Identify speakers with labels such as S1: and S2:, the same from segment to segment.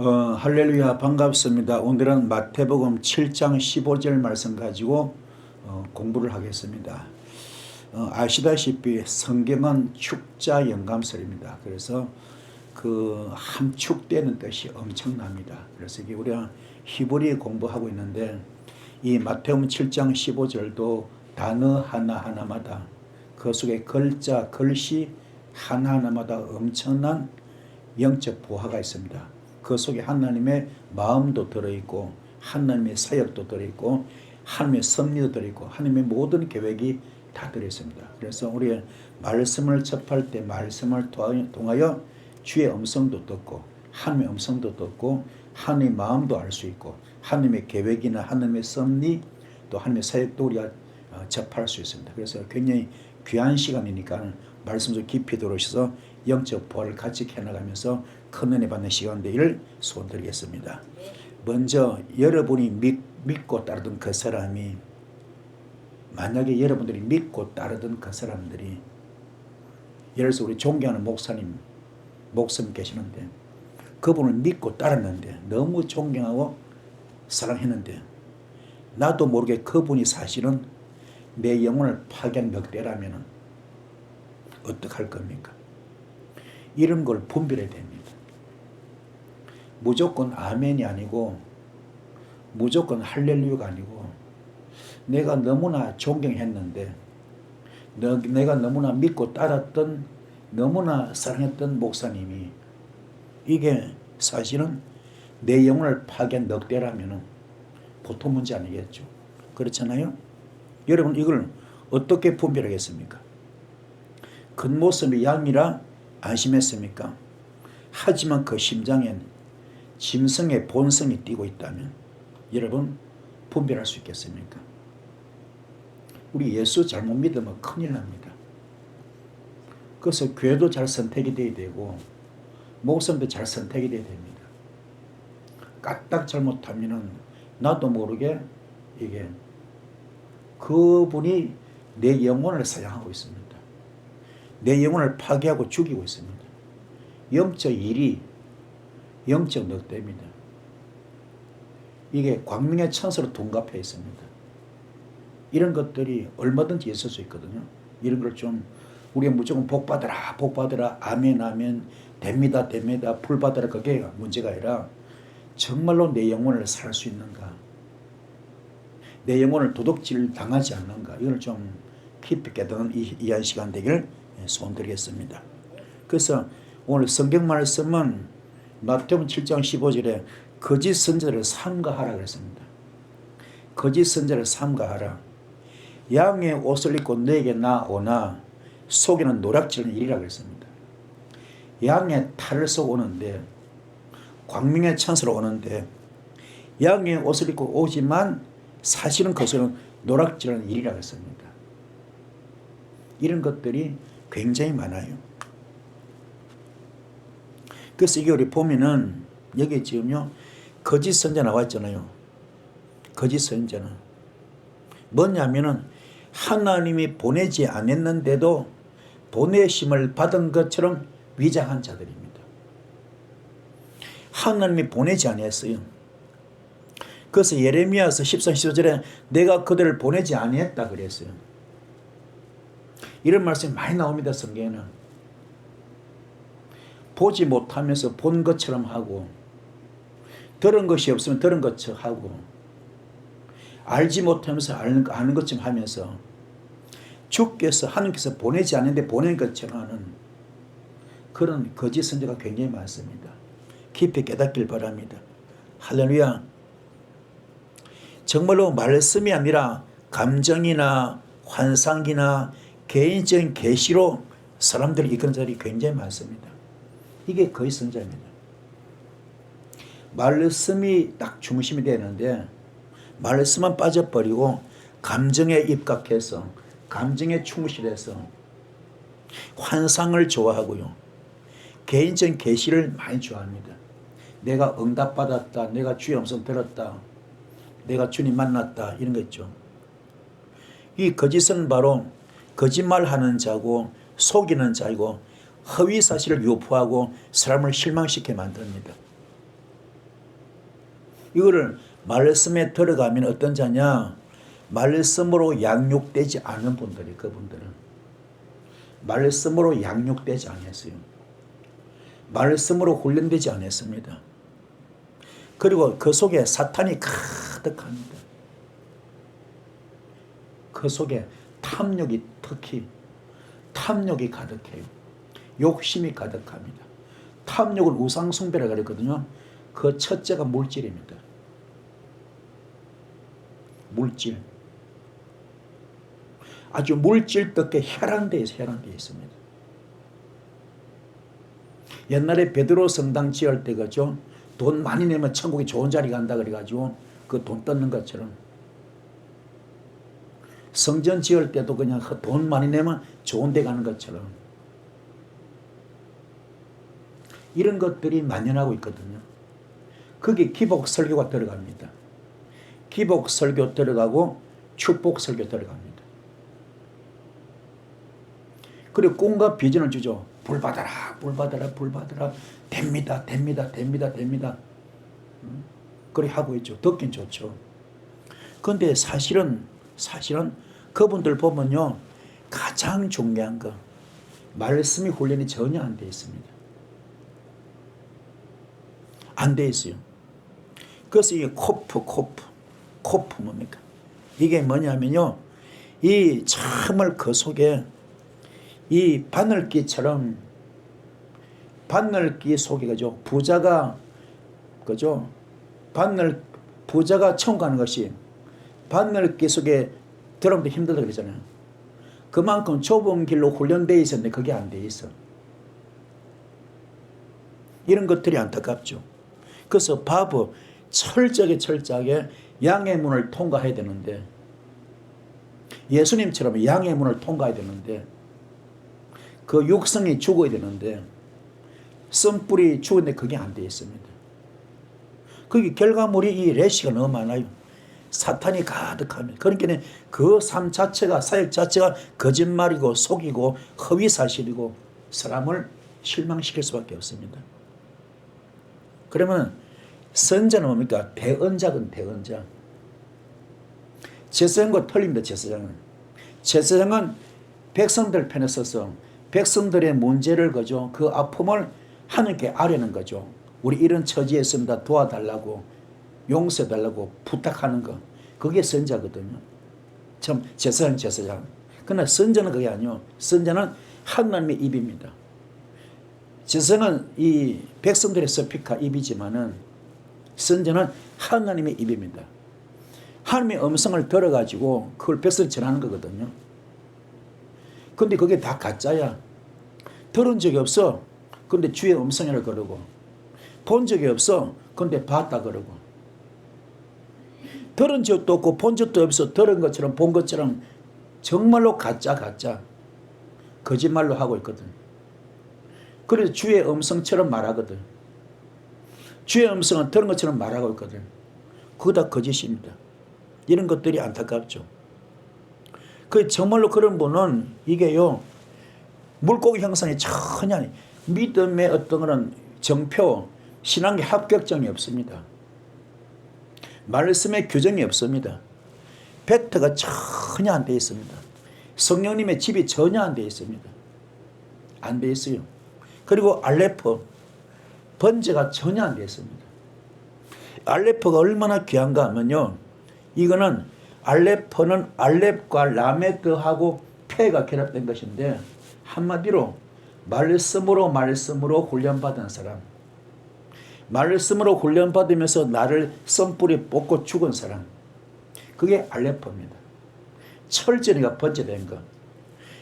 S1: 할렐루야, 반갑습니다. 오늘은 마태복음 7장 15절 말씀 가지고 공부를 하겠습니다. 아시다시피 성경은 축자 영감설입니다. 그래서 그 함축되는 뜻이 엄청납니다. 그래서 이게 우리가 히브리 공부하고 있는데 이 마태복음 7장 15절도 단어 하나하나마다 그 속에 글자, 글씨 하나하나마다 엄청난 영적 보화가 있습니다. 그 속에 하나님의 마음도 들어있고 하나님의 사역도 들어있고 하나님의 섭리도 들어있고 하나님의 모든 계획이 다 들어있습니다. 그래서 우리 말씀을 접할 때 말씀을 통하여 주의 음성도 듣고 하나님의 음성도 듣고 하나님의 마음도 알 수 있고 하나님의 계획이나 하나님의 섭리 또 하나님의 사역도 우리가 접할 수 있습니다. 그래서 굉장히 귀한 시간이니까 말씀 좀 깊이 들어오셔서 영적 보화를 같이 캐나가면서 큰 은혜 받는 시간 되기를 소원드리겠습니다. 먼저 여러분이 믿고 따르던 그 사람이 만약에 여러분들이 믿고 따르던 그 사람들이 예를 들어서 우리 존경하는 목사님 계시는데 그분을 믿고 따랐는데 너무 존경하고 사랑했는데 나도 모르게 그분이 사실은 내 영혼을 파괴한 늑대라면 어떡할 겁니까? 이런 걸 분별해야 됩니다. 무조건 아멘이 아니고 무조건 할렐루야가 아니고 내가 너무나 존경했는데 내가 너무나 믿고 따랐던 너무나 사랑했던 목사님이 이게 사실은 내 영혼을 파괴한 늑대라면 보통 문제 아니겠죠. 그렇잖아요? 여러분 이걸 어떻게 분별하겠습니까? 겉모습이 양이라 안심했습니까? 하지만 그 심장엔 짐승의 본성이 뛰고 있다면 여러분 분별할 수 있겠습니까? 우리 예수 잘못 믿으면 큰일 납니다. 그래서 교회도 잘 선택이 돼야 되고 목사님도 잘 선택이 돼야 됩니다. 까딱 잘못하면은 나도 모르게 이게 그분이 내 영혼을 사냥하고 있습니다. 내 영혼을 파괴하고 죽이고 있습니다. 영적 일이 영적 늑대입니다. 이게 광명의 천사로 둔갑해 있습니다. 이런 것들이 얼마든지 있을 수 있거든요. 이런 걸 좀 우리가 무조건 복 받으라 아멘 아멘 됩니다 불 받으라 그게 문제가 아니라 정말로 내 영혼을 살 수 있는가, 내 영혼을 도둑질 당하지 않는가, 이걸 좀 깊이 깨닫는 이한 시간 되기를 소원드리겠습니다. 그래서 오늘 성경 말씀은 마태복음 7장 15절에 거짓 선지자를 삼가하라 그랬습니다. 거짓 선지자를 삼가하라. 양의 옷을 입고 내게 나오나 속에는 노략질은 일이라 그랬습니다. 양의 탈을 쏘고 오는데 광명의 천사로 오는데 양의 옷을 입고 오지만 사실은 그것은 노략질은 일이라 그랬습니다. 이런 것들이 굉장히 많아요. 그래서 이게 우리 보면은 여기 지금요 거짓 선지자 나와 있잖아요. 거짓 선지자는 뭐냐면은 하나님이 보내지 않았는데도 보내심을 받은 것처럼 위장한 자들입니다. 하나님이 보내지 않았어요. 그래서 예레미야서 13, 15절에 내가 그들을 보내지 아니했다 그랬어요. 이런 말씀이 많이 나옵니다. 성경에는. 보지 못하면서 본 것처럼 하고 들은 것이 없으면 들은 것처럼 하고 알지 못하면서 아는 것처럼 하면서 주께서 하나님께서 보내지 않는데 보낸 것처럼 하는 그런 거짓 선지자가 굉장히 많습니다. 깊이 깨닫길 바랍니다. 할렐루야. 정말로 말씀이 아니라 감정이나 환상이나 개인적인 계시로 사람들을 이끄는 자들이 굉장히 많습니다. 이게 거짓 선지자입니다. 말씀이 딱 중심이 되는데 말씀만 빠져버리고 감정에 입각해서 감정에 충실해서 환상을 좋아하고요. 개인적인 계시를 많이 좋아합니다. 내가 응답받았다. 내가 주의 음성 들었다. 내가 주님 만났다. 이런 거 있죠. 이 거짓은 바로 거짓말하는 자고 속이는 자이고 허위 사실을 유포하고 사람을 실망시켜 만듭니다. 이거를 말씀에 들어가면 어떤 자냐? 말씀으로 양육되지 않은 분들이, 그분들은 말씀으로 양육되지 않았어요. 말씀으로 훈련되지 않았습니다. 그리고 그 속에 사탄이 가득합니다. 그 속에 탐욕이, 특히 탐욕이 가득해요. 욕심이 가득합니다. 탐욕을 우상숭배라고 그러거든요. 그 첫째가 물질입니다. 물질. 아주 물질답게 혈안되어 있습니다. 옛날에 베드로 성당 지을 때 그죠? 돈 많이 내면 천국에 좋은 자리 간다 그래가지고 그 돈 뜯는 것처럼, 성전 지을 때도 그냥 돈 많이 내면 좋은 데 가는 것처럼 이런 것들이 만연하고 있거든요. 거기 기복 설교가 들어갑니다. 기복 설교 들어가고 축복 설교 들어갑니다. 그리고 꿈과 비전을 주죠. 불 받아라, 불 받아라, 불 받아라. 됩니다, 됩니다, 됩니다, 됩니다. 그렇게 하고 있죠. 듣긴 좋죠. 그런데 사실은 그분들 보면요, 가장 중요한 거 말씀이 훈련이 전혀 안 돼 있습니다. 안 돼 있어요. 그래서 이게 코프 뭡니까? 이게 뭐냐면요, 이 정말 그 속에 이 바늘기처럼, 바늘기 속에 그죠, 부자가 그죠, 부자가 천국 가는 것이 바늘기 속에 들어오면 힘들다 그러잖아요. 그만큼 좁은 길로 훈련되어 있었는데 그게 안 돼 있어. 이런 것들이 안타깝죠. 그래서 바보 철저하게 양의 문을 통과해야 되는데, 예수님처럼 양의 문을 통과해야 되는데, 그 육성이 죽어야 되는데, 씀뿌리 죽었는데 그게 안 되어 있습니다. 그게 결과물이 이 레시가 너무 많아요. 사탄이 가득합니다. 그러니까 그 삶 자체가, 사역 자체가 거짓말이고 속이고 허위사실이고 사람을 실망시킬 수밖에 없습니다. 그러면 선자는 뭡니까? 대언자건 대언자. 제사장과 틀립니다. 제사장은 백성들 편에 서서 백성들의 문제를 그죠, 그 아픔을 하나님께 아뢰는 거죠. 우리 이런 처지에 있습니다. 도와달라고, 용서해달라고 부탁하는 거. 그게 선자거든요. 참 제사장. 그러나 선자는 그게 아니요. 선자는 하나님의 입입니다. 제사장은 이 백성들의 스피커 입이지만은 선자는 하나님의 입입니다. 하나님의 음성을 들어가지고 그걸 백성에 전하는 거거든요. 근데 그게 다 가짜야. 들은 적이 없어. 근데 주의 음성이라 그러고, 본 적이 없어. 근데 봤다 그러고, 들은 적도 없고 본 적도 없어. 들은 것처럼 본 것처럼 정말로 가짜 거짓말로 하고 있거든. 그래서 주의 음성처럼 말하거든. 주의 음성은 들은 것처럼 말하고 있거든. 그거 다 거짓입니다. 이런 것들이 안타깝죠. 그 정말로 그런 분은 이게요, 물고기 형상이 전혀 아니, 믿음의 어떤 그런 정표, 신앙의 합격점이 없습니다. 말씀의 규정이 없습니다. 벡터가 전혀 안 돼 있습니다. 성령님의 집이 전혀 안 돼 있습니다. 안 돼 있어요. 그리고 알레포, 번제가 전혀 안 돼 있습니다. 알레포가 얼마나 귀한가 하면요, 이거는 알레포는 알렙과 라메드하고 페가 결합된 것인데, 한마디로 말씀으로 훈련받은 사람, 말씀으로 훈련받으면서 나를 썸뿌리 뽑고 죽은 사람, 그게 알레포입니다. 철저히가 번제된 것.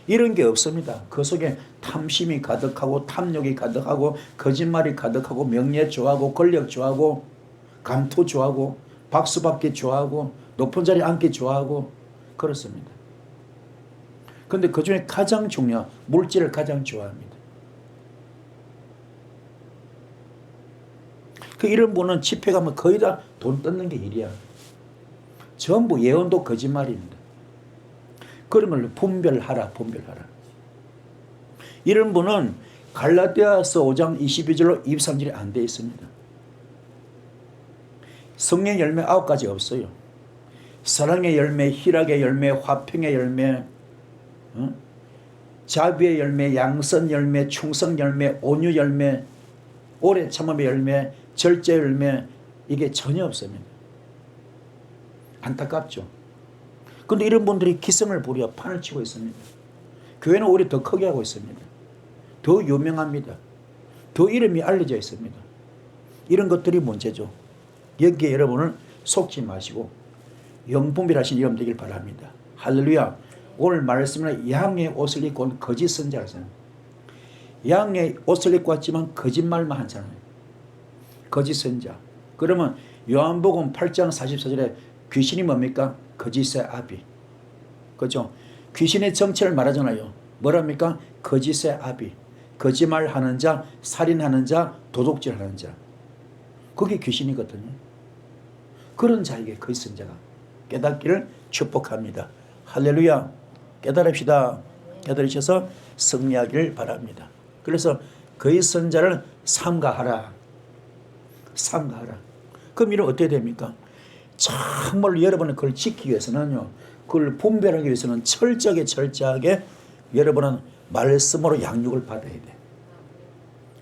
S1: 이런 게 없습니다. 그 속에 탐심이 가득하고 탐욕이 가득하고 거짓말이 가득하고 명예 좋아하고 권력 좋아하고 감투 좋아하고 박수받기 좋아하고 높은 자리에 앉기 좋아하고 그렇습니다. 그런데 그 중에 가장 중요한 물질을 가장 좋아합니다. 그 이런 분은 집회 가면 거의 다 돈 뜯는 게 일이야. 전부 예언도 거짓말입니다. 그런 걸 분별하라. 이런 분은 갈라디아서 5장 22절로 23절이 안 돼 있습니다. 성령의 열매 9가지 없어요. 사랑의 열매, 희락의 열매, 화평의 열매, 자비의 열매, 양선 열매, 충성 열매, 온유 열매, 오래 참음의 열매, 절제 열매, 이게 전혀 없습니다. 안타깝죠. 그런데 이런 분들이 기성을 부려 판을 치고 있습니다. 교회는 오히려 더 크게 하고 있습니다. 더 유명합니다. 더 이름이 알려져 있습니다. 이런 것들이 문제죠. 여기에 여러분은 속지 마시고 영분별하신 여러분 되길 바랍니다. 할렐루야. 오늘 말씀은 양의 옷을 입고 온 거짓 선자가 있습니다. 양의 옷을 입고 왔지만 거짓말만 하잖아요. 거짓 선자. 그러면 요한복음 8장 44절에 귀신이 뭡니까? 거짓의 아비. 그렇죠? 귀신의 정체를 말하잖아요. 뭐랍니까? 거짓의 아비. 거짓말하는 자, 살인하는 자, 도둑질하는 자. 그게 귀신이거든요. 그런 자에게 거짓 선자가 깨닫기를 축복합니다. 할렐루야. 깨달읍시다. 깨달으셔서 승리하기를 바랍니다. 그래서 거짓 선자를 삼가하라. 삼가하라. 그럼 이는 어떻게 됩니까? 정말 여러분은 그걸 지키기 위해서는요, 그걸 분별하기 위해서는 철저하게 여러분은 말씀으로 양육을 받아야 돼.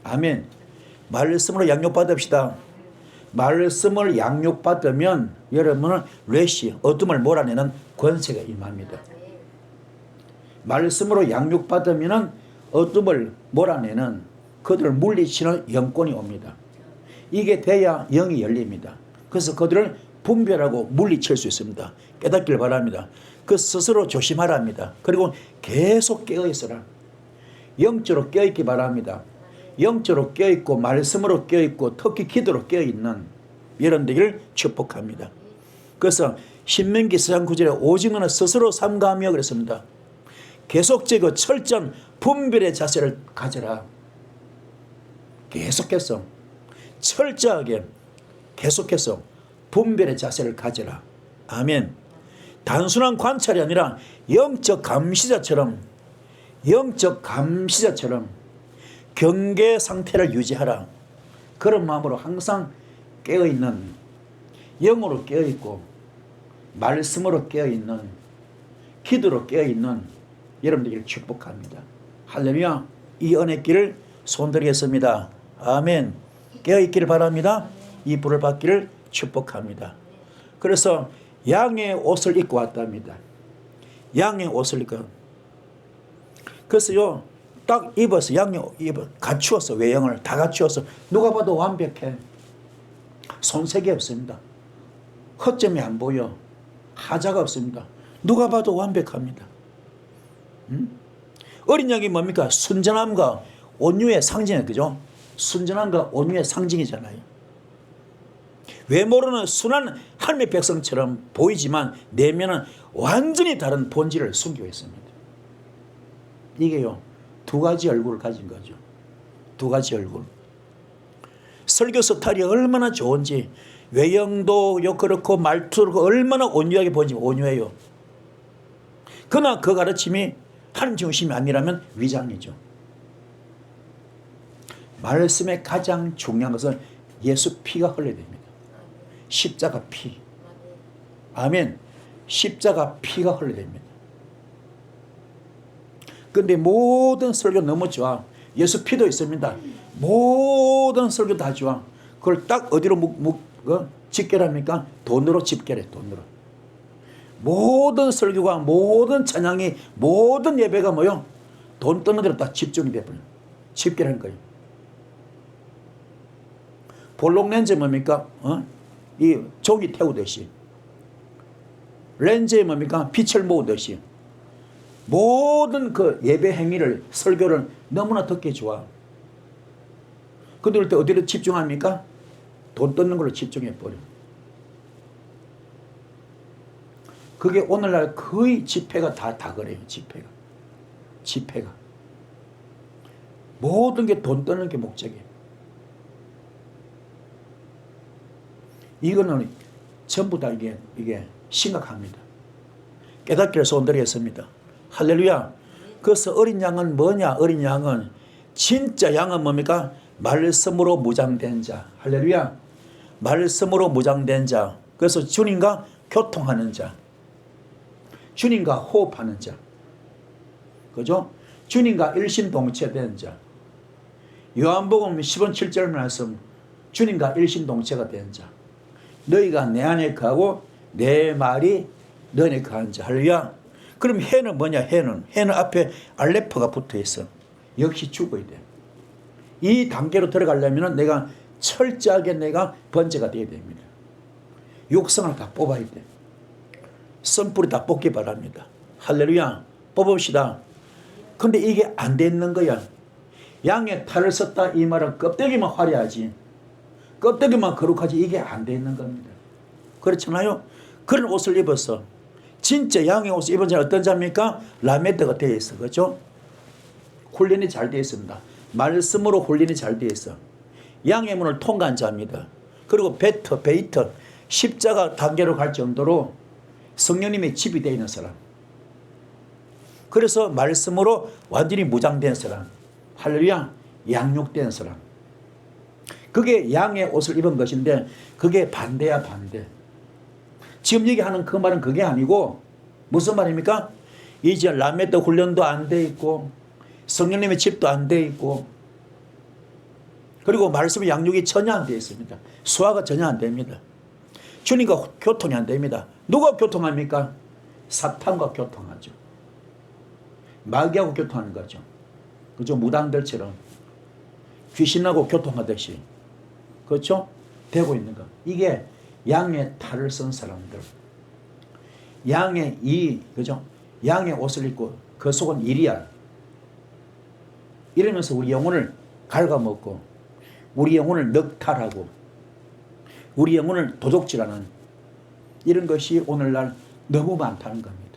S1: 아멘. 말씀으로 양육받읍시다. 말씀을 양육받으면 여러분은 레시, 어둠을 몰아내는 권세가 임합니다. 말씀으로 양육받으면 어둠을 몰아내는, 그들을 물리치는 영권이 옵니다. 이게 돼야 영이 열립니다. 그래서 그들을 분별하고 물리칠 수 있습니다. 깨닫기를 바랍니다. 그 스스로 조심하라 합니다. 그리고 계속 깨어있어라. 영적으로 깨어있기 바랍니다. 영적으로 깨어있고 말씀으로 깨어있고 특히 기도로 깨어있는 이런 되기를 축복합니다. 그래서 신명기 4장 9절에 오직은 스스로 삼가하며 그랬습니다. 계속적이고 철저한 분별의 자세를 가져라. 계속해서 철저하게 계속해서 분별의 자세를 가져라. 아멘. 단순한 관찰이 아니라 영적 감시자처럼 경계 상태를 유지하라. 그런 마음으로 항상 깨어있는, 영으로 깨어있고 말씀으로 깨어있는, 기도로 깨어있는 여러분들을 축복합니다. 할렐루야. 이 은혜길을 손드리겠습니다. 아멘. 깨어있기를 바랍니다. 이 불을 받기를 축복합니다. 그래서 양의 옷을 입고 왔답니다. 양의 옷을 입고. 그래서요, 딱 입어서 양의 입어 갖추었어. 외형을 다 갖추어서 누가 봐도 완벽해. 손색이 없습니다. 허점이 안 보여. 하자가 없습니다. 누가 봐도 완벽합니다. 어린 양이 뭡니까? 순전함과 온유의 상징이에요. 그죠? 순전함과 온유의 상징이잖아요. 외모로는 순한 하나님의 백성처럼 보이지만 내면은 완전히 다른 본질을 숨기고 있습니다. 이게요, 두 가지 얼굴을 가진 거죠. 두 가지 얼굴. 설교 스타일이 얼마나 좋은지, 외형도 그렇고 말투도 얼마나 온유하게 보이지. 온유해요. 그러나 그 가르침이 하나님 중심이 아니라면 위장이죠. 말씀의 가장 중요한 것은 예수 피가 흘러야 됩니다. 십자가 피. 아멘. 십자가 피가 흘러야 됩니다. 그런데 모든 설교 너무 좋아. 예수 피도 있습니다. 모든 설교 다 좋아. 그걸 딱 어디로 집결합니까? 돈으로 집결해. 돈으로. 모든 설교가, 모든 찬양이, 모든 예배가 뭐요? 돈 뜨는 대로 다 집중이 돼버려요. 집결한 거예요. 볼록 렌즈 뭡니까? 이 종이 태우듯이. 렌즈에 뭡니까? 빛을 모으듯이. 모든 그 예배 행위를, 설교를 너무나 듣기 좋아. 근데 그럴 때 어디로 집중합니까? 돈 뜯는 걸로 집중해버려. 그게 오늘날 거의 집회가 다 그래요. 집회가. 모든 게 돈 뜨는 게 목적이에요. 이거는 전부 다 이게 심각합니다. 깨닫기를 소원드리겠습니다. 할렐루야. 그래서 어린 양은 뭐냐? 어린 양은, 진짜 양은 뭡니까? 말씀으로 무장된 자. 할렐루야. 말씀으로 무장된 자. 그래서 주님과 교통하는 자. 주님과 호흡하는 자. 그죠? 주님과 일신동체된 자. 요한복음 10원 7절 말씀, 주님과 일신동체가 된 자. 너희가 내 안에 거하고 내 말이 너 안에 거한 자. 할렐루야. 그럼 해는 뭐냐? 해는 앞에 알레프가 붙어 있어. 역시 죽어야 돼. 이 단계로 들어가려면 내가 철저하게 내가 번제가 되어야 됩니다. 육성을 다 뽑아야 돼. 선뿌리 다 뽑기 바랍니다. 할렐루야. 뽑읍시다. 근데 이게 안 되는 거야. 양의 탈을 썼다 이 말은 껍데기만 화려하지, 껍데기만 거룩하지, 이게 안 되는 겁니다. 그렇잖아요. 그런 옷을 입었어. 진짜 양의 옷을 입은 자는 어떤 자입니까? 라메드가 되어 있어. 그렇죠? 훈련이 잘 되어 있습니다. 말씀으로 훈련이 잘 되어 있어. 양의 문을 통과한 자입니다. 그리고 베이터 십자가 단계로 갈 정도로 성령님의 집이 되어 있는 사람. 그래서 말씀으로 완전히 무장된 사람. 할렐루야. 양육된 사람. 그게 양의 옷을 입은 것인데 그게 반대야, 반대. 지금 얘기하는 그 말은 그게 아니고 무슨 말입니까? 이제 라메드 훈련도 안 돼 있고 성령님의 집도 안 돼 있고 그리고 말씀의 양육이 전혀 안 되어 있습니다. 수화가 전혀 안 됩니다. 주님과 교통이 안 됩니다. 누가 교통합니까? 사탄과 교통하죠. 마귀하고 교통하는 거죠. 그죠? 무당들처럼 귀신하고 교통하듯이. 그렇죠? 되고 있는 거. 이게 양의 탈을 쓴 사람들. 양의 그죠? 양의 옷을 입고 그 속은 일이야. 이러면서 우리 영혼을 갉아먹고 우리 영혼을 넉탈하고 우리 영혼을 도둑질하는 이런 것이 오늘날 너무 많다는 겁니다.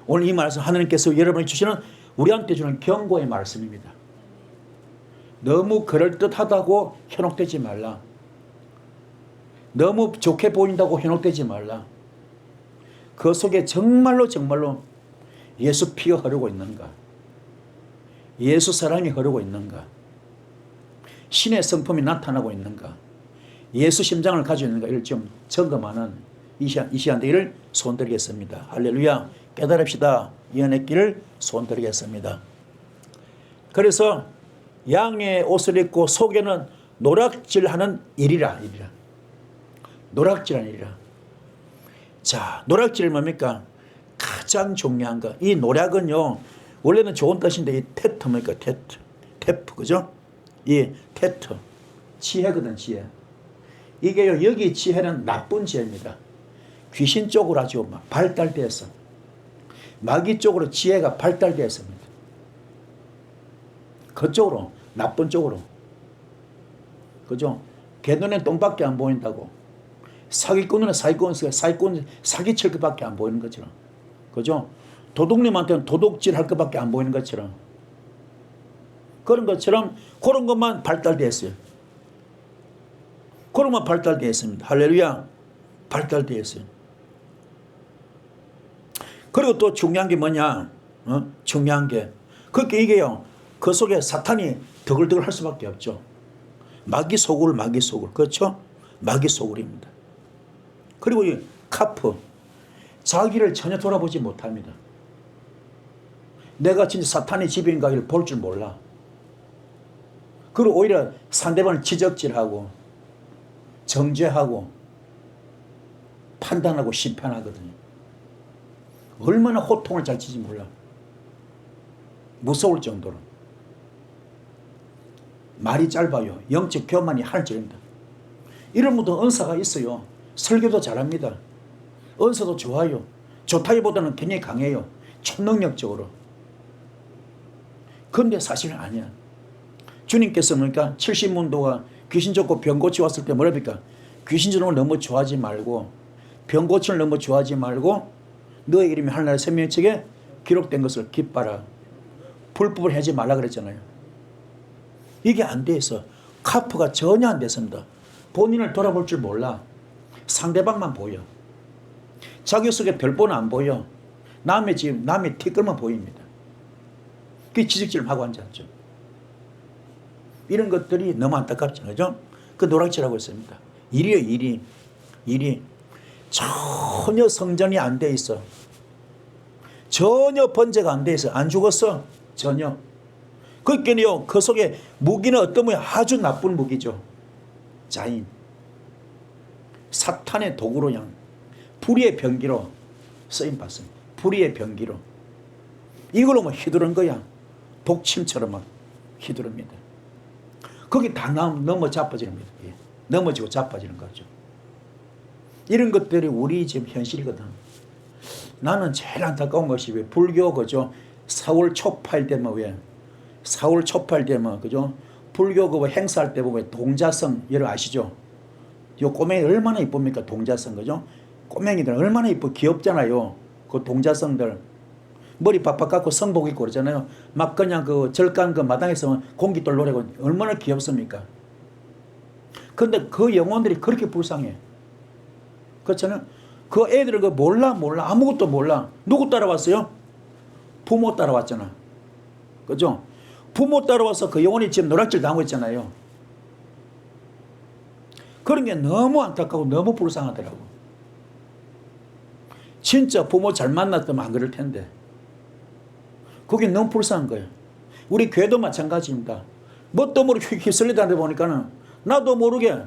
S1: 오늘 이 말씀 하나님께서 여러분이 주시는 우리한테 주는 경고의 말씀입니다. 너무 그럴듯하다고 현혹되지 말라. 너무 좋게 보인다고 현혹되지 말라. 그 속에 정말로 예수 피가 흐르고 있는가? 예수 사랑이 흐르고 있는가? 신의 성품이 나타나고 있는가? 예수 심장을 가지고 있는가? 이를 좀 점검하는 이 시간 되기를 소원드리겠습니다. 할렐루야. 깨달읍시다. 이 은혜 길을 소원드리겠습니다. 그래서 양의 옷을 입고 속에는 노략질하는 일이라. 노략질하는 일이라. 자, 노략질이 뭡니까? 가장 중요한 거. 이 노략은요, 원래는 좋은 뜻인데 이 테트입니까? 테프, 그죠? 이 테트. 지혜거든, 지혜. 이게요, 여기 지혜는 나쁜 지혜입니다. 귀신 쪽으로 아주 발달되어서. 마귀 쪽으로 지혜가 발달되었습니다. 그쪽으로, 나쁜 쪽으로. 그죠? 개 눈에 똥밖에 안 보인다고. 사기꾼은 사기칠 것밖에 안 보이는 것처럼. 그죠? 도둑님한테는 도둑질 할 것밖에 안 보이는 것처럼. 그런 것처럼 그런 것만 발달되었어요. 그런 것만 발달되었습니다. 할렐루야. 발달되었어요. 그리고 또 중요한 게 뭐냐? 중요한 게. 그렇게 이게요. 그 속에 사탄이 더글더글 할 수밖에 없죠. 마귀 소굴. 그렇죠? 마귀 소굴입니다. 그리고 이 카프. 자기를 전혀 돌아보지 못합니다. 내가 진짜 사탄의 집인가를 볼 줄 몰라. 그리고 오히려 상대방을 지적질하고 정죄하고 판단하고 심판하거든요. 얼마나 호통을 잘 치지 몰라. 무서울 정도로. 말이 짧아요. 영적 교만이 하늘적입니다. 이런 분도 은사가 있어요. 설교도 잘합니다. 은사도 좋아요. 좋다기보다는 굉장히 강해요. 초능력적으로. 그런데 사실은 아니야. 주님께서 그러니까 70문도가 귀신 쫓고 병 고치 왔을 때 뭐랍니까? 귀신 쫓는 걸 너무 좋아하지 말고 병 고치는 걸 너무 좋아하지 말고 너의 이름이 하늘나라의 생명책에 기록된 것을 기뻐라. 불법을 하지 말라 그랬잖아요. 이게 안 돼 있어. 카프가 전혀 안 됐습니다. 본인을 돌아볼 줄 몰라. 상대방만 보여. 자기 속에 별보는 안 보여. 남의 티끌만 보입니다. 그 지적질을 하고 앉았죠. 이런 것들이 너무 안타깝죠. 그죠? 그 노략질하고 있습니다. 일이에요, 일이. 전혀 성전이 안 돼 있어. 전혀 번제가 안 돼 있어. 안 죽었어. 전혀. 그러니까요, 그 속에 무기는 어떤 무기? 아주 나쁜 무기죠. 자인. 사탄의 도구로 그냥 불의의 병기로 쓰임받습니다. 불의의 병기로. 이걸로 뭐 휘두른 거야. 독침처럼 막 휘두릅니다. 거기 다 넘어 자빠지는 겁니다. 예. 넘어지고 자빠지는 거죠. 이런 것들이 우리 지금 현실이거든. 나는 제일 안타까운 것이 왜 불교 그죠? 4월 초팔 되면 왜 4월 초팔 되면 그죠? 불교 그 행사할 때 보면 동자성 여러분 아시죠? 요 꼬맹이 얼마나 이쁩니까? 동자성 그죠? 꼬맹이들 얼마나 이쁘 귀엽잖아요. 그 동자성들 머리 팍팍 깎고 성복 입고 그러잖아요. 막 그냥 그 절간 그 마당에서 공깃돌 노래고 얼마나 귀엽습니까? 근데 그 영혼들이 그렇게 불쌍해. 그렇잖아요. 그 애들은 그 몰라 아무것도 몰라. 누구 따라왔어요? 부모 따라왔잖아. 그죠? 부모 따라와서 그 영혼이 지금 노략질 당하고 있잖아요. 그런 게 너무 안타깝고 너무 불쌍하더라고. 진짜 부모 잘 만났다면 안 그럴 텐데. 그게 너무 불쌍한 거예요. 우리 교회도 마찬가지입니다. 뭣도 모르게 휩쓸리다 보니까는 나도 모르게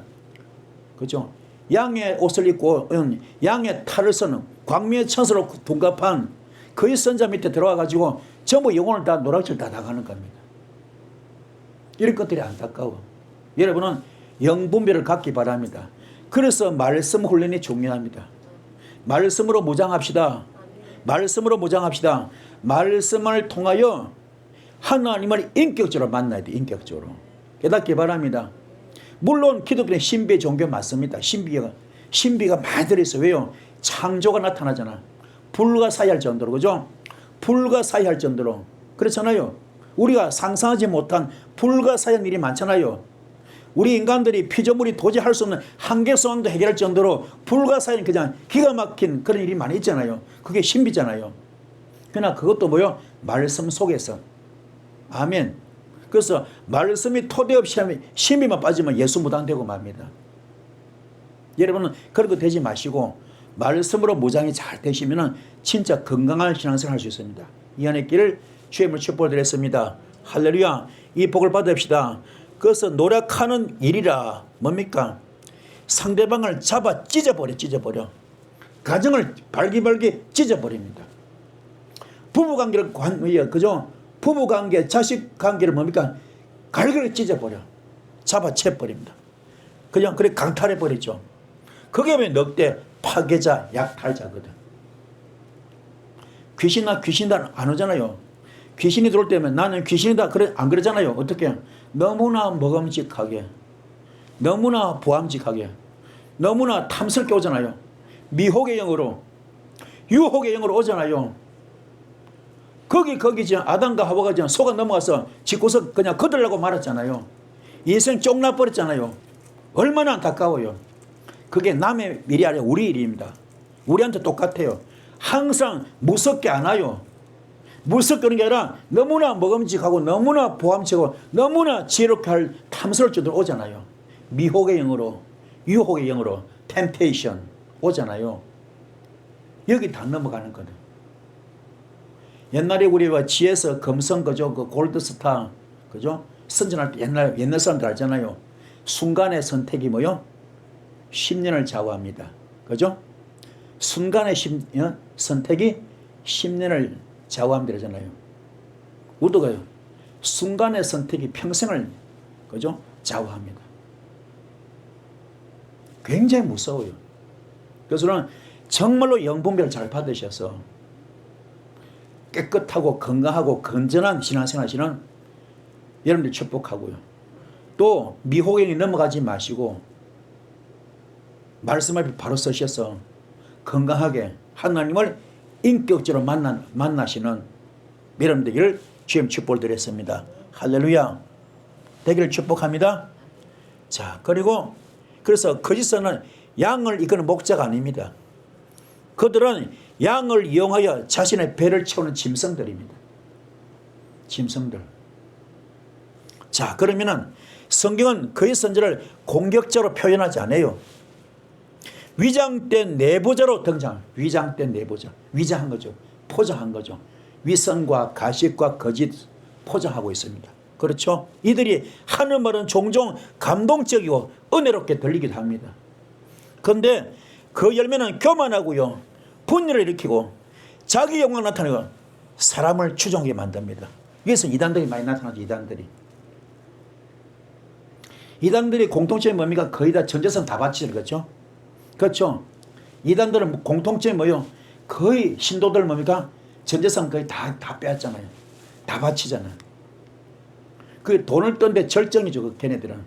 S1: 그죠? 양의 옷을 입고 양의 탈을 쓰는 광명의 천사로 둔갑한 그의 선자 밑에 들어와 가지고 전부 영혼을 다 노략질 다 당하는 겁니다. 이런 것들이 안타까워. 여러분은 영분별을 갖기 바랍니다. 그래서 말씀 훈련이 중요합니다. 말씀으로 무장합시다. 말씀으로 무장합시다. 말씀을 통하여 하나님을 인격적으로 만나야 돼. 인격적으로. 깨닫기 바랍니다. 물론 기독교는 신비의 종교 맞습니다. 신비가 많이 들어있어요. 왜요? 창조가 나타나잖아. 불가사의할 정도로. 그죠? 불가사의할 정도로. 그렇잖아요. 우리가 상상하지 못한 불가사의한 일이 많잖아요. 우리 인간들이 피조물이 도저히 할 수 없는 한계소망도 해결할 정도로 불가사의한 그냥 기가 막힌 그런 일이 많이 있잖아요. 그게 신비잖아요. 그러나 그것도 뭐요? 말씀 속에서. 아멘. 그래서 말씀이 토대 없이 하면 신비만 빠지면 예수 무당되고 맙니다. 여러분은 그런 거 되지 마시고 말씀으로 무장이 잘 되시면 진짜 건강한 신앙생활 할 수 있습니다. 이 안의 길을 주님을 축복드렸습니다. 할렐루야. 이 복을 받읍시다. 그래서 노력하는 일이라 뭡니까? 상대방을 잡아 찢어버려. 가정을 발기발기 찢어버립니다. 부부관계를 그죠? 부부관계, 자식관계를 뭡니까? 갈기를 찢어버려. 잡아채버립니다. 그냥 그래 강탈해버리죠. 그게 왜 넉대 파괴자, 약탈자거든. 귀신이다 안 오잖아요. 귀신이 들어올 때면 나는 귀신이다 그래 안 그러잖아요. 어떻게? 너무나 먹음직하게, 너무나 보암직하게, 너무나 탐스럽게 오잖아요. 미혹의 영으로, 유혹의 영으로 오잖아요. 거기 아담과 하와가 속아 넘어가서 짓고서 그냥 거들라고 말았잖아요. 인생 쫑나버렸잖아요. 얼마나 안타까워요. 그게 남의 일이 아니라 우리 일입니다. 우리한테 똑같아요. 항상 무섭게 안 와요. 무섭게 오는 게 아니라 너무나 먹음직하고 너무나 보암직하고 너무나 지혜롭게 할 탐스러울 줄도 오잖아요. 미혹의 영으로, 유혹의 영으로 템테이션 오잖아요. 여기 다 넘어가는 거든. 옛날에 우리가 지에서 금성 그죠? 그 골드스타 그죠? 선전할 때 옛날 사람들 알잖아요. 순간의 선택이 뭐요? 10년을 좌우합니다. 그죠? 순간의 선택이 10년을 좌우합니다. 그러잖아요. 우도가요. 순간의 선택이 평생을 그죠? 좌우합니다. 굉장히 무서워요. 그래서 저는 정말로 영분별을 잘 받으셔서 깨끗하고 건강하고 건전한 신앙생활 하시는 여러분들 축복하고요. 또 미혹행위 넘어가지 마시고 말씀 앞에 바로 서셔서 건강하게 하나님을 인격적으로 만나시는 여러분 되기를 주님 축복을 드렸습니다. 할렐루야. 되기를 축복합니다. 자, 그래서 거짓선은 양을 이끄는 목자가 아닙니다. 그들은 양을 이용하여 자신의 배를 채우는 짐승들입니다. 짐승들. 자, 그러면은 성경은 그의 선지를 공격적으로 표현하지 않아요. 위장된 내보자로 등장. 위장된 내보자. 위장한 거죠. 포장한 거죠. 위선과 가식과 거짓 포장하고 있습니다. 그렇죠? 이들이 하는 말은 종종 감동적이고 은혜롭게 들리기도 합니다. 그런데 그 열매는 교만하고요, 분열을 일으키고 자기 영광 나타내고 사람을 추종하게 만듭니다. 여기서 이단들이 많이 나타나죠. 이단들이 공통점이 뭡니까? 거의 다 전재산 다 바치죠. 그렇죠? 그렇죠? 이단들은 공통점이 뭐예요? 거의 신도들 뭡니까? 전재산 거의 다 빼앗잖아요. 다 바치잖아요. 그 돈을 떤데 절정이죠. 그 걔네들은.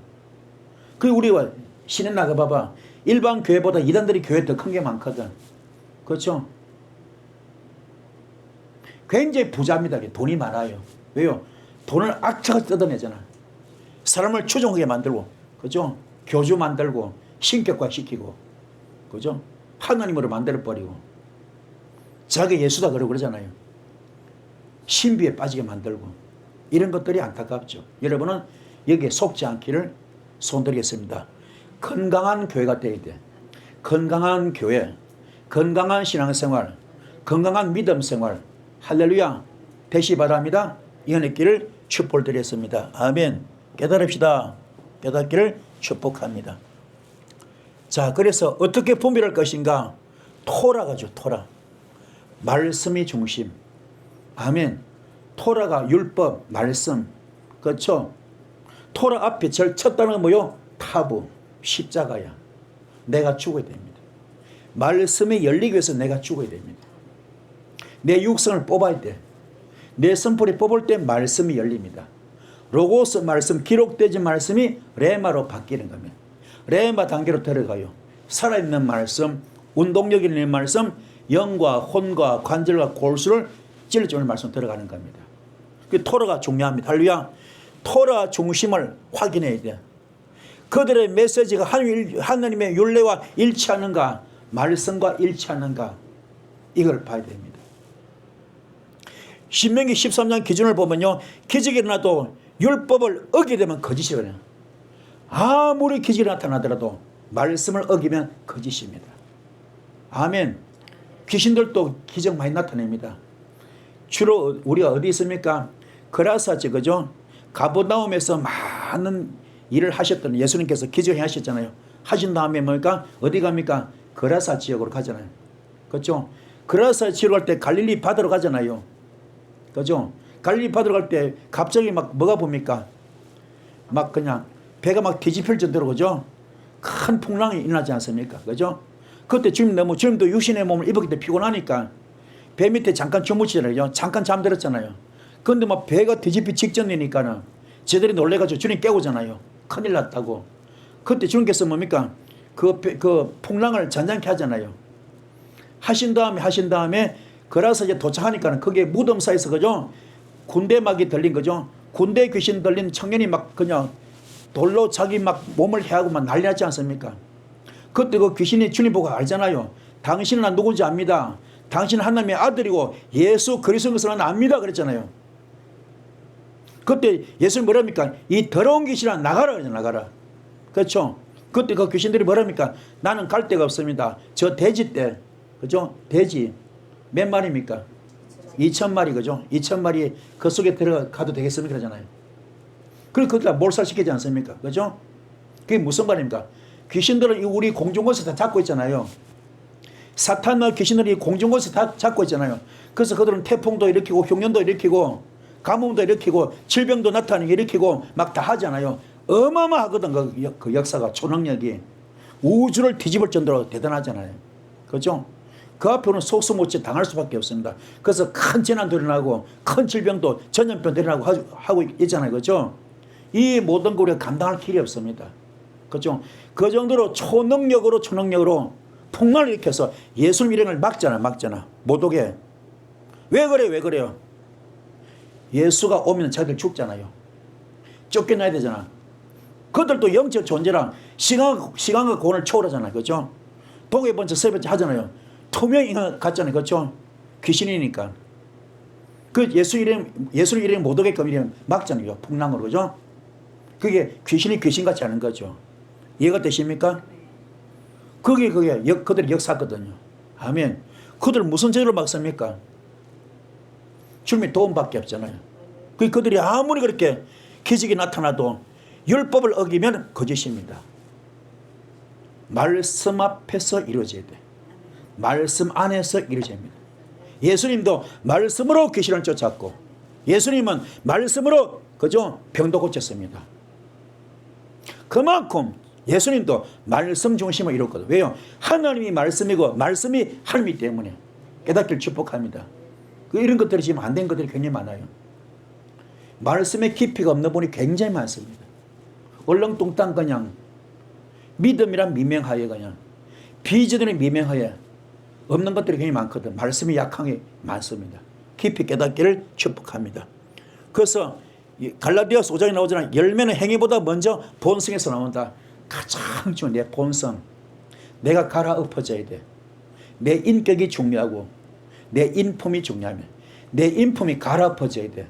S1: 그 우리가 신에 나가봐봐. 일반 교회보다 이단들이 교회 더 큰 게 많거든. 그렇죠? 굉장히 부자입니다. 돈이 많아요. 왜요? 돈을 악착같이 뜯어내잖아. 사람을 추종하게 만들고, 그죠? 교주 만들고, 신격화 시키고, 그죠? 하나님으로 만들어버리고, 자기 예수다 그러잖아요. 신비에 빠지게 만들고, 이런 것들이 안타깝죠. 여러분은 여기에 속지 않기를 손드리겠습니다. 건강한 교회가 되어야 돼. 건강한 교회, 건강한 신앙생활, 건강한 믿음생활, 할렐루야 되시 바랍니다. 이 은혜 길을 축복드렸습니다. 아멘. 깨달읍시다. 깨닫기를 축복합니다. 자, 그래서 어떻게 분별할 것인가? 토라가죠. 토라. 말씀이 중심. 아멘. 토라가 율법, 말씀. 그렇죠? 토라 앞에 절 쳤다는 건 뭐요? 타부, 십자가야. 내가 죽어야 됩니다. 말씀이 열리기 위해서 내가 죽어야 됩니다. 내 육성을 뽑아야 돼. 내 선풀이 뽑을 때 말씀이 열립니다. 로고스 말씀, 기록되지 말씀이 레마로 바뀌는 겁니다. 레마 단계로 들어가요. 살아있는 말씀, 운동력 있는 말씀, 영과 혼과 관절과 골수를 찔러주는 말씀 들어가는 겁니다. 그 토라가 중요합니다. 할렐루야. 토라 중심을 확인해야 돼. 그들의 메시지가 하나님의 율례와 일치하는가, 말씀과 일치하는가, 이걸 봐야 됩니다. 신명기 13장 기준을 보면요, 기적이 일어나도 율법을 어기게 되면 거짓이거든요. 아무리 기적이 나타나더라도 말씀을 어기면 거짓입니다. 아멘. 귀신들도 기적 많이 나타냅니다. 주로 우리가 어디 있습니까? 그라사지, 그죠? 가버나움에서 많은 일을 하셨던 예수님께서 기적을 하셨잖아요. 하신 다음에 뭡니까? 어디 갑니까? 그라사 지역으로 가잖아요. 그렇죠? 그라사 지역으로 갈 때 갈릴리 바다로 가잖아요. 그죠? 갈릴리 바다로 갈 때 갑자기 막 뭐가 봅니까? 막 그냥 배가 막 뒤집힐 정도로, 그죠? 큰 풍랑이 일어나지 않습니까? 그죠? 그때 주님도 육신의 몸을 입었기 때문에 피곤하니까 배 밑에 잠깐 주무시잖아요. 잠깐 잠들었잖아요. 그런데 막 배가 뒤집히 직전이니까는 제들이 놀래가지고 주님 깨우잖아요. 큰일 났다고. 그때 주님께서 뭡니까? 그 풍랑을 잔잔케 하잖아요. 하신 다음에 그라서 이제 도착하니까는 거기에 무덤 사이에서, 그죠? 군대막이 들린, 거죠? 군대 귀신 들린 청년이 막 그냥 돌로 자기 막 몸을 해하고 막 난리 났지 않습니까? 그때 그 귀신이 주님 보고 알잖아요. 당신은 난 누군지 압니다. 당신은 하나님의 아들이고 예수 그리스도인 것을 난 압니다. 그랬잖아요. 그때 예수님 뭐랍니까? 이 더러운 귀신아 나가라 그러잖아요. 나가라. 그렇죠? 그때 그 귀신들이 뭐랍니까? 나는 갈 데가 없습니다. 저 돼지 때, 그죠? 돼지 몇 마리입니까? 2,000마리, 그죠? 2,000마리 그 속에 들어가도 되겠습니까? 그러잖아요. 그리고 거기다 몰살시키지 않습니까? 그죠? 그게 무슨 말입니까? 귀신들은 우리 공중곳에 다 잡고 있잖아요. 사탄과 귀신들이 공중곳에 다 잡고 있잖아요. 그래서 그들은 태풍도 일으키고 흉년도 일으키고 가뭄도 일으키고 질병도 나타나게 일으키고 막 다 하잖아요. 어마어마하거든. 그 역사가, 초능력이 우주를 뒤집을 정도로 대단하잖아요. 그렇죠? 그 앞에는 속수무책 당할 수밖에 없습니다. 그래서 큰 재난도 일어나고 큰 질병도 전염병도 일어나고 하고 있잖아요. 그렇죠? 이 모든 걸 우리가 감당할 길이 없습니다. 그렇죠? 그 정도로 초능력으로 풍랑을 일으켜서 예수님 일행을 막잖아. 못 오게. 왜 그래요? 예수가 오면 자기들 죽잖아요. 쫓겨나야 되잖아. 그들도 영적 존재랑 시간과 공간을 초월하잖아요. 그렇죠? 동해 번째, 세 번째 하잖아요. 투명이 같잖아요. 그렇죠? 귀신이니까. 그 예수 일행 못 오게끔 이름 막잖아요. 풍랑으로. 그죠? 그게 귀신이 귀신 같지 않은 거죠. 이해가 되십니까? 그게 그들의 역사거든요. 아멘. 그들 무슨 죄를 막습니까? 주님의 도움밖에 없잖아요. 그들이 아무리 그렇게 기적이 나타나도 율법을 어기면 거짓입니다. 말씀 앞에서 이루어져야 돼. 말씀 안에서 이루어져야 합니다. 예수님도 말씀으로 귀신을 쫓았고 예수님은 말씀으로 그죠? 병도 고쳤습니다. 그만큼 예수님도 말씀 중심으로 이뤘거든요. 왜요? 하나님이 말씀이고 말씀이 하나님이기 때문에 깨닫기를 축복합니다. 이런 것들이 지금 안 된 것들이 굉장히 많아요. 말씀의 깊이가 없는 분이 굉장히 많습니다. 얼렁뚱땅 그냥 믿음이란 미명하에 그냥 비전이 미명하에 없는 것들이 굉장히 많거든. 말씀이 약한 게 많습니다. 깊이 깨닫기를 축복합니다. 그래서 갈라디아서 5장에 나오잖아요. 열매는 행위보다 먼저 본성에서 나온다. 가장 중요한 내 본성. 내가 갈아엎어져야 돼. 내 인격이 중요하고 내 인품이 중요하며 내 인품이 갈아엎어져야 돼.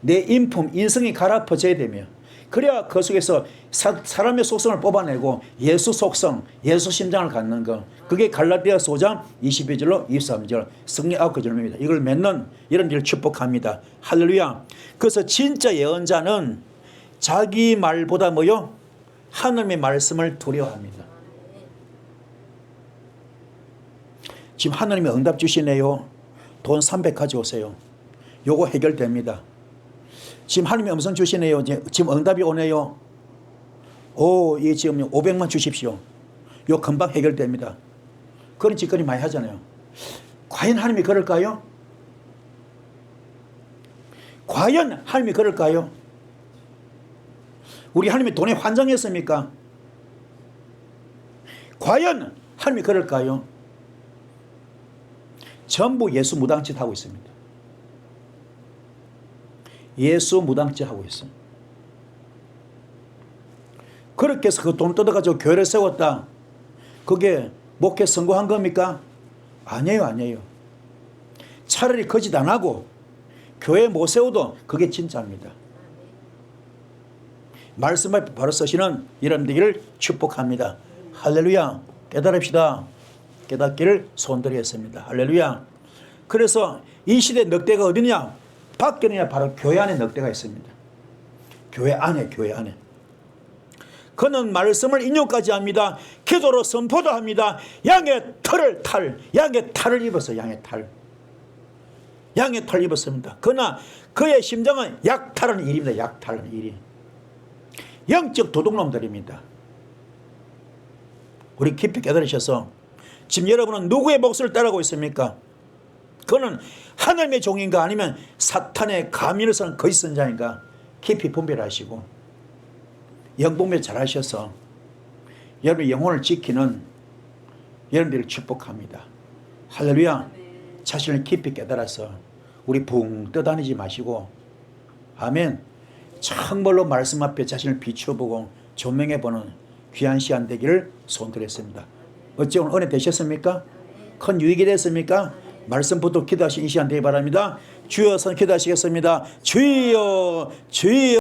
S1: 내 인품, 인성이 갈아엎어져야 되며 그래야 그 속에서 사람의 속성을 뽑아내고 예수 속성, 예수 심장을 갖는 거. 그게 갈라디아서 5장 22절로 23절 성령 9절입니다. 이걸 맺는 이런 일을 축복합니다. 할렐루야. 그래서 진짜 예언자는 자기 말보다 뭐요? 하나님의 말씀을 두려워합니다. 지금 하나님이 응답 주시네요. 돈 300 가져오세요. 요거 해결됩니다. 지금 하나님이 음성 주시네요. 지금 응답이 오네요. 이 지금 500만 주십시오. 요 금방 해결됩니다. 그런 짓거리 많이 하잖아요. 과연 하나님이 그럴까요? 과연 하나님이 그럴까요? 우리 하나님이 돈에 환장했습니까? 과연 하나님이 그럴까요? 전부 예수 무당짓 하고 있습니다. 예수 무당짓 하고 있어요. 그렇게 해서 그 돈 뜯어가지고 교회를 세웠다. 그게 목회 성공한 겁니까? 아니에요, 아니에요. 차라리 거짓 안 하고 교회 못 세워도 그게 진짜입니다. 말씀을 바로 쓰시는 여러분들을 축복합니다. 할렐루야. 깨달읍시다. 깨닫기를 손들이겠습니다. 할렐루야. 그래서 이 시대 넉대가 어디냐? 밖에는 바로 교회 안에 넉대가 있습니다. 교회 안에. 그는 말씀을 인용까지 합니다. 기도로 선포도 합니다. 양의 탈을 입었어요. 양의 탈 입었습니다. 그러나 그의 심정은 약탈하는 일입니다. 약탈하는 일이. 영적 도둑놈들입니다. 우리 깊이 깨달으셔서 지금 여러분은 누구의 목소리를 따르고 있습니까? 그는 하나님의 종인가 아니면 사탄의 가면을 쓰는 거짓 선자인가 깊이 분별하시고 영분별 잘 하셔서 여러분의 영혼을 지키는 여러분들을 축복합니다. 할렐루야. 자신을 깊이 깨달아서 우리 붕 떠다니지 마시고 아멘. 정말로 말씀 앞에 자신을 비춰보고 조명해보는 귀한 시간 되기를 소원드렸습니다. 어찌 오늘 은혜 되셨습니까? 큰 유익이 됐습니까? 말씀부터 기도하신 이 시간 되기 바랍니다. 주여 선 기도하시겠습니다. 주여